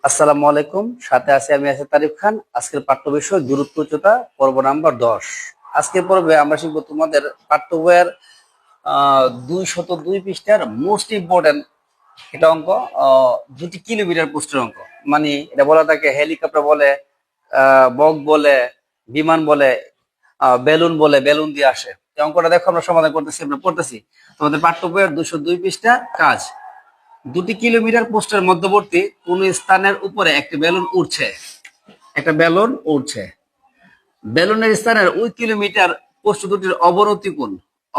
আসসালামু আলাইকুম, সাথে আছি আমি তারিফ খান। আজকের পাঠ্য বিষয় দূরত্ব উচ্চতা, পর্ব নাম্বার 10। আজকের পর্বে আমরা শিখবো তোমাদের পাঠ্য বইয়ের 202 পৃষ্ঠার মোস্ট ইম্পর্টেন্ট এটা অঙ্ক, 2 কিলোমিটার পোস্টের অঙ্ক। মানে এটা বলা থাকে হেলিকপ্টার বলে, বক বলে, বিমান বলে, বেলুন বলে, বেলুন দিয়ে আসে। এই অঙ্কটা দেখো আমরা সমাধান করতেছি, আমরা পড়তেছি। তোমাদের পাঠ্য বইয়ের 202 পৃষ্ঠা কাজ। 2 কিলোমিটার পোস্টের মধ্যবর্তী কোন স্থানের উপরে একটি বেলুন উড়ছে। একটা বেলুন উড়ছে। বেলুনের স্থানের ওই কিলোমিটার পোস্ট দুটির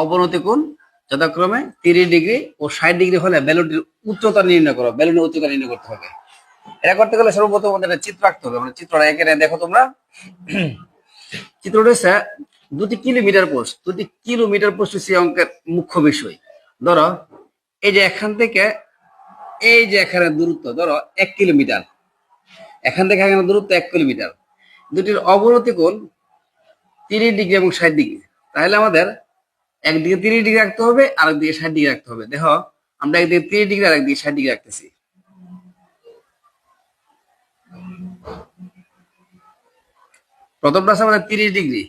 অবনতি কোণ যথাক্রমে 30 ডিগ্রি ও 60 ডিগ্রি হলে বেলুনটির উচ্চতা নির্ণয় করো। বেলুনের উচ্চতা নির্ণয় করতে হবে। এটা করতে গেলে সর্বপ্রথম আমাদের একটা চিত্র আঁকতে হবে। মানে চিত্রটা এখানে দেখো তোমরা। চিত্রটা হচ্ছে 2 কিলোমিটার পোস্ট হচ্ছে অঙ্কের মুখ্য বিষয়। ধরো এই যে এখান থেকে এই যে এখানে দূরত্ব ধরো 1 কিলোমিটার, এখান থেকে এখানে দূরত্ব 1 কিলোমিটার। দুটির অবনতি কোণ 30 ডিগ্রি এবং 60 ডিগ্রি। তাহলে আমাদের একদিকে 30 ডিগ্রি রাখতে হবে, আরেকদিকে 60 ডিগ্রি রাখতে হবে। দেখো আমরা একদিকে 30 ডিগ্রি আর একদিকে 60 ডিগ্রি রাখতেছি। প্রথমটা আছে আমাদের 30 ডিগ্রি।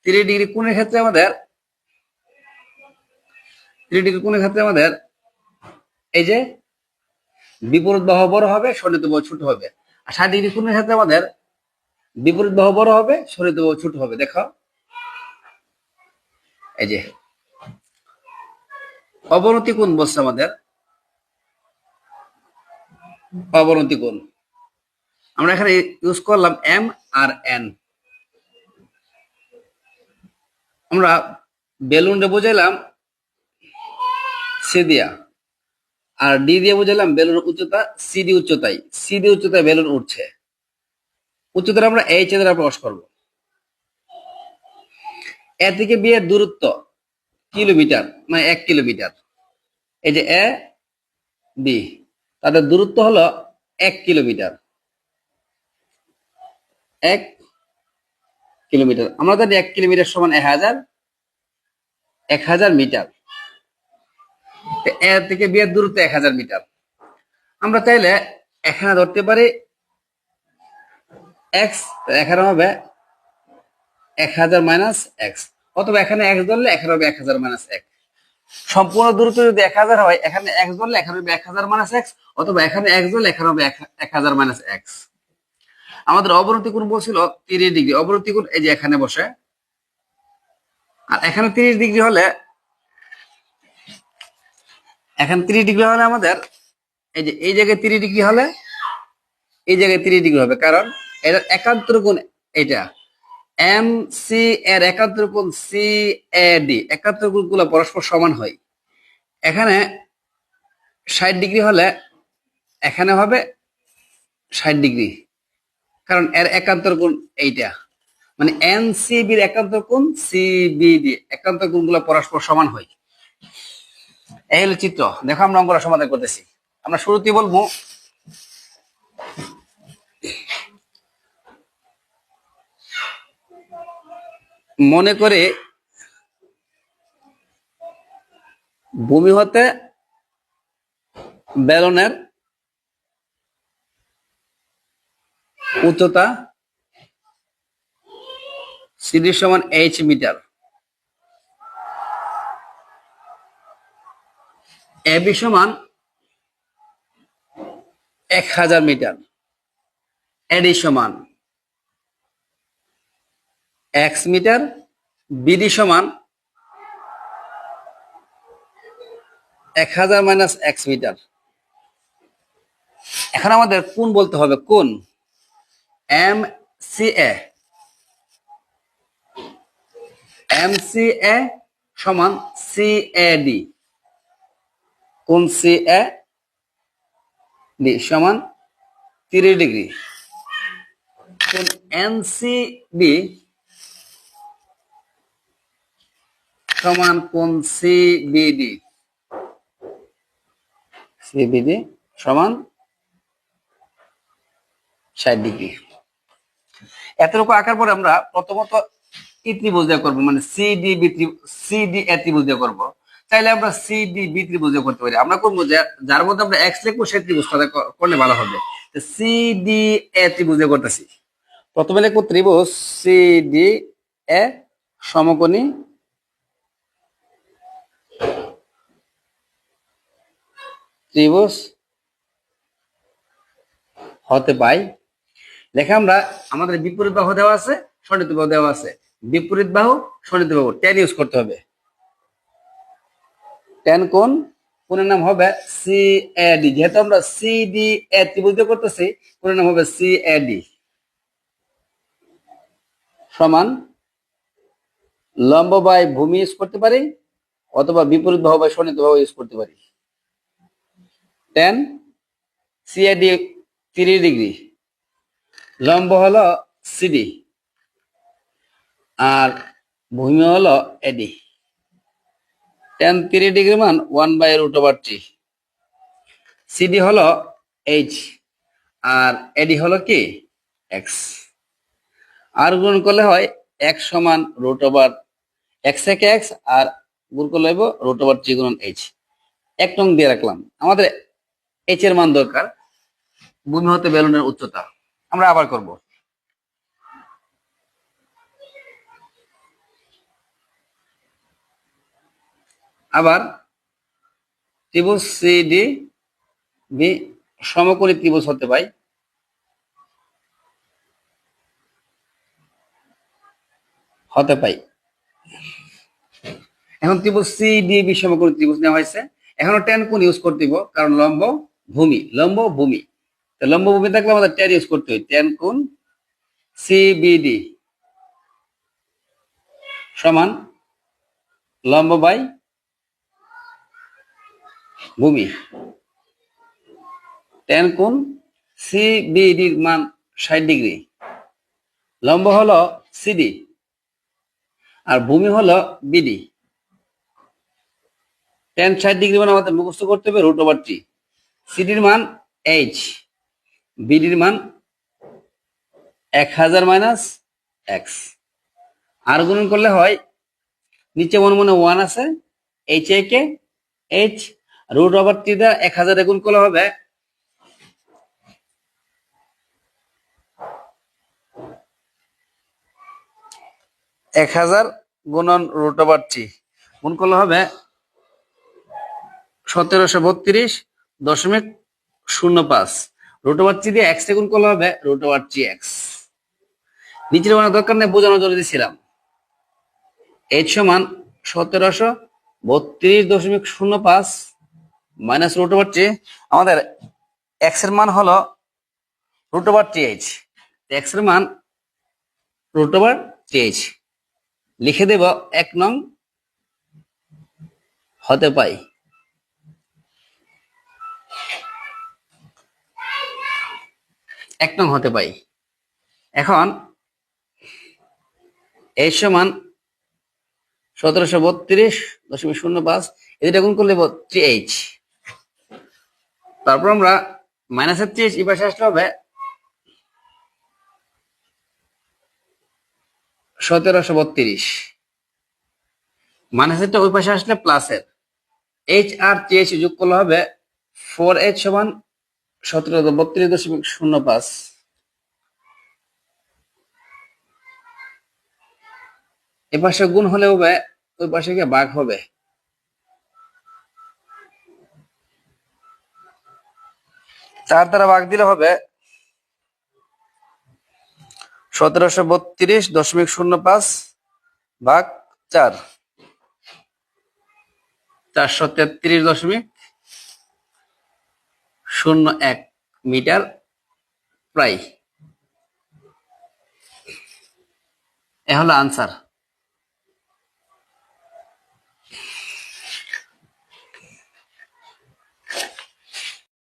30 ডিগ্রি কোণের ক্ষেত্রে আমাদের 30 ডিগ্রি কোণের ক্ষেত্রে আমাদের এই যে বিপরীত বাহু বড় হবে, সন্নিহিত বাহু ছোট হবে। আর 60 ডিগ্রি কোণের ক্ষেত্রে আমাদের বিপরীত বাহু বড় হবে, সন্নিহিত বাহু ছোট হবে। দেখো এই যে অবনতি কোণ বলছে আমাদের, অবনতি কোণ আমরা এখানে ইউজ করলাম এম আর এন। আমরা বেলুনটা বোঝাইলাম সি দিয়া, আর ডি দিয়ে বোঝাইলাম বেলুনের উচ্চতা সিডি উচ্চতায়। সিডি উচ্চতায় বেলুন উঠছে। উচ্চতা আমরা এইচ দ্বারা প্রকাশ করবো। এ থেকে বি এর দূরত্ব কিলোমিটার, মানে 1 কিলোমিটার। এই যে এ বি, তাদের দূরত্ব হলো 1 কিলোমিটার। 1 কিলোমিটার আমরা জানি 1 কিলোমিটার সমান 1000 মিটার। এ থেকে বি এর দূরত্ব 1000 মিটার। আমরা চাইলে এখানে ধরতে পারি এক্স, এখানে হবে 1000 মাইনাস এক্স, অথবা এখানে এক্স ধরলে এখানে হবে 1000 মাইনাস এক। সম্পূর্ণ দূরত্ব যদি 1000 হয়, এখানে এক্স ধরলে এখানে হবে 1000 মাইনাস এক্স, অথবা এখানে এক্স ধরলে এখানে হবে 1000 মাইনাস এক্স। আমাদের অবনতি কোণ বলছিল 30 ডিগ্রি। অবনতি কোণ এই যে এখানে বসে, আর এখানে 30 ডিগ্রি হলে, এখানে 30 ডিগ্রি হলে আমাদের এই যে এই জায়গায় 30 ডিগ্রি হলে এই জায়গায় 30 ডিগ্রি হবে, কারণ এটার একান্তর কোণ এটা। এম সি এর একান্তর কোণ সি এ ডি, একান্তর কোণ গুলো পরস্পর সমান হয়। এখানে 60 ডিগ্রি হলে এখানে হবে 60 ডিগ্রি, কারণ এর একান্তর কোণ এইটা। মানে এন সি বির একান্তর কোণ সি বি ডি, একান্তর কোণ গুলো পরস্পর সমান হয়। এই হলো চিত্র। দেখো আমরা অঙ্কটা সমাধান করতেছি। আমরা শুরুতেই বলবো মনে করে ভূমি হতে বেলনের উচ্চতা সিডি সমান এইচ মিটার, এ বি সমান 1000 মিটার, এডি সমান এক্স মিটার, বিডি সমান 1000 মাইনাস এক্স মিটার। এখন আমাদের কোণ বলতে হবে। কোণ এম সি এ, এম সি এ সমান সি এ ডি। কোণ সি এ ডি সমান 30 ডিগ্রি। কোণ এন সি বি সমান কোণ সি বি ডি। সিবিডি সমান 60 ডিগ্রি। এতটুকু আঁকার পরে আমরা প্রথমত ই ত্রিভুজ দিয়ে করবো, মানে সিডি বি সিডি এ ত্রিভুজ দিয়ে করবো। চাইলে আমরা সিডি বি ত্রিভুজ দিয়ে করতে পারি। আমরা করবো যে যার মধ্যে আমরা এক্স লিখবো সেই ত্রিভুজটা করলে ভালো হবে। সি ডি এ ত্রিভুজ দিয়ে করতেছি। প্রথমে লিখবো ত্রিভুজ সি ডি এ সমকোণী ত্রিভুজ হতে পাই। দেখে আমরা আমাদের বিপরীত বাহু দেওয়া আছে, সন্নিহিত বাহু দেওয়া আছে। বিপরীত বাহু সন্নিহিত বাহু ট্যান ইউজ করতে হবে। ট্যান কোণের নাম হবে সি এ ডি। যেহেতু আমরা সি ডি এ ত্রিভুজ দিয়ে করতেছি, কোণের নাম হবে সি এ ডি সমান লম্ব বাই ভূমি ইউজ করতে পারি, অথবা বিপরীত বাহু বাই সন্নিহিত বাহু ইউজ করতে পারি। Tan C A D 30 degree, লম্ব হলো সিডি, আর ভূমি হলো এডি। ট্যান 30 ডিগ্রি মান 1/√3। সিডি হলো এইচ, আর এডি হলো কি এক্স। আর গুণ করলে হয় এক্স সমান এক্স থেকে এক্স, আর গুণ করলে হইব √3 গুণন এইচ। 1 নং দিয়ে রাখলাম। আমাদের এইচ এর মান দরকার, ভূমি হতে বেলুনের উচ্চতা। আমরা আবার করব। আবার ত্রিভুজ সি ডি বি সমকোণী ত্রিভুজ হতে পাই। এখন ত্রিভুজ সি ডি বি সমকোণী ত্রিভুজ নেওয়া হয়েছে। এখনো ট্যান কোণ ইউজ করতে দিব, কারণ লম্ব ভূমি। লম্ব ভূমি থাকলে আমাদের ট্যান ইউজ করতে হয়। ট্যান কোণ সিবিডি সমান লম্ব বাই ভূমি। ট্যান কোণ সিবিডির মান 60 ডিগ্রি, লম্ব হলো সিডি, আর ভূমি হলো বিডি। ট্যান 60 ডিগ্রি মান আমাদের মুখস্থ করতে হবে √3। সিডির মান এইচ, বিডির মান 1000 মাইনাস এক্স। আর গুণন করলে হয়, নিচে মনে মনে 1 আছে, এইচ এ কে এইচ, √3 দ্বারা 1000 গুণ করলে হবে 1000 গুণন √3 গুণ করলে হবে 1732.05। √3 দিয়ে এক্স গুণ করলে হবে √3 এক্স। নিচের বানানোর দরকার নেই, বোঝানোর জন্য দিয়েছিলাম। এইচ সমান 1732.05 মাইনাস √3। আমাদের এক্স এর মান হলো √3h, এক্স এর মান √3h। লিখে দেব 1 নং হতে পাই। এখন এইচ সমান 1732.05, এটা গুণ করলে 3h। তারপর আমরা মাইনাসের 3h এই পাশে আসলে হবে 1732। মাইনাসেরটা ওই পাশে আসলে প্লাসের এইচ আর 3h যোগ করলে হবে 4h সমান 1732.05। এ পাশে গুণ হলে হবে, ওই পাশে গিয়ে ভাগ হবে। চার দ্বারা ভাগ দিলে হবে 1732.05 ভাগ 4, 433.01 মিটার প্রায়। এ হলো আনসার।